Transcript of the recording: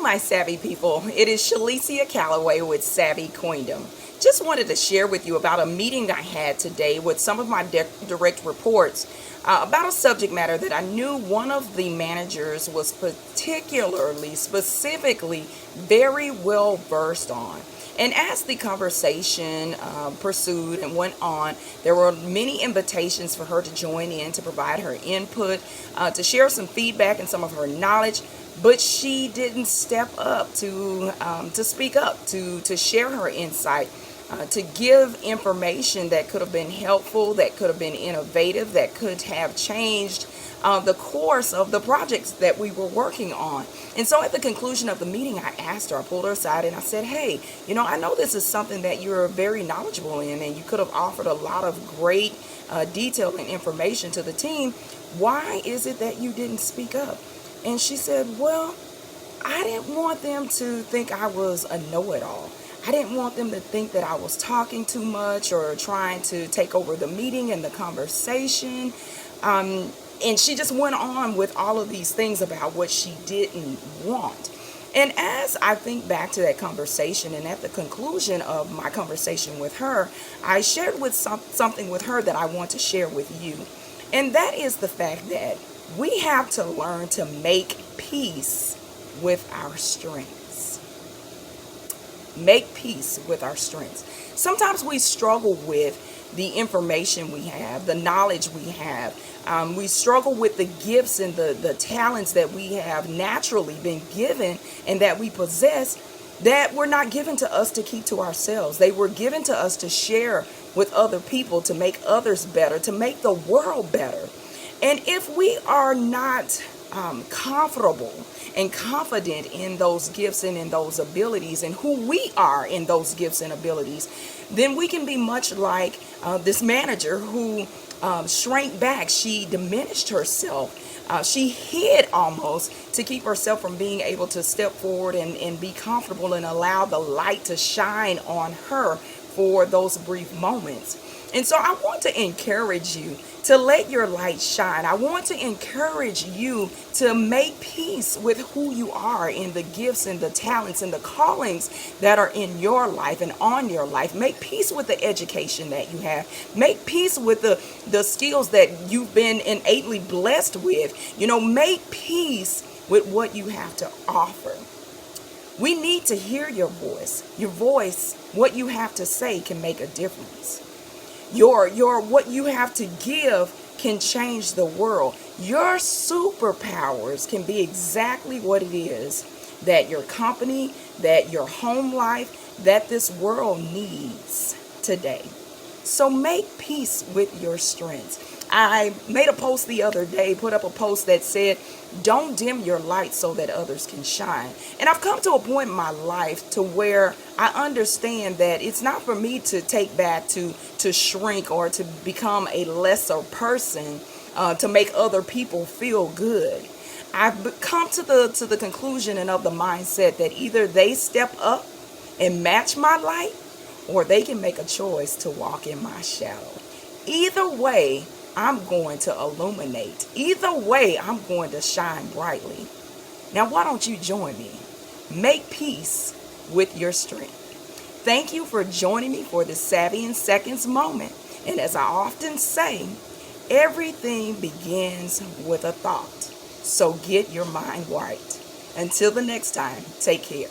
my savvy people. It is Shalicia Calloway with Savvy Queendom. Just wanted to share with you about a meeting I had today with some of my direct reports about a subject matter that I knew one of the managers was specifically very well versed on. And as the conversation pursued and went on, there were many invitations for her to join in, to provide her input, to share some feedback and some of her knowledge. But she didn't step up to speak up, to share her insight, to give information that could have been helpful, that could have been innovative, that could have changed the course of the projects that we were working on. And so at the conclusion of the meeting, I asked her, I pulled her aside and I said, hey, I know this is something that you're very knowledgeable in, and you could have offered a lot of great detail and information to the team. Why is it that you didn't speak up? And she said, well, I didn't want them to think I was a know-it-all. I didn't want them to think that I was talking too much or trying to take over the meeting and the conversation. And she just went on with all of these things about what she didn't want. And as I think back to that conversation, and at the conclusion of my conversation with her, I shared with something with her that I want to share with you. And that is the fact that we have to learn to make peace with our strengths. Make peace with our strengths. Sometimes we struggle with the information we have, the knowledge we have. We struggle with the gifts and the talents that we have naturally been given and that we possess, that were not given to us to keep to ourselves. They were given to us to share with other people, to make others better, to make the world better. And if we are not comfortable and confident in those gifts and in those abilities and who we are in those gifts and abilities, then we can be much like this manager who shrank back. She diminished herself. She hid almost to keep herself from being able to step forward and be comfortable and allow the light to shine on her for those brief moments. And so I want to encourage you to let your light shine. I want to encourage you to make peace with who you are in the gifts and the talents and the callings that are in your life and on your life. Make peace with the education that you have. Make peace with the skills that you've been innately blessed with. Make peace with what you have to offer. We need to hear your voice. Your voice, what you have to say, can make a difference. Your what you have to give can change the world. Your superpowers can be exactly what it is that your company, that your home life, that this world needs today. So make peace with your strengths. I made a post the other day, put up a post that said, don't dim your light so that others can shine. And I've come to a point in my life to where I understand that it's not for me to take back, to shrink, or to become a lesser person to make other people feel good. I've come to the conclusion and of the mindset that either they step up and match my light, or they can make a choice to walk in my shadow. Either way, I'm going to illuminate. Either way, I'm going to shine brightly. Now, why don't you join me? Make peace with your strength. Thank you for joining me for this Savvy in Seconds moment. And as I often say, everything begins with a thought. So get your mind right. Until the next time, take care.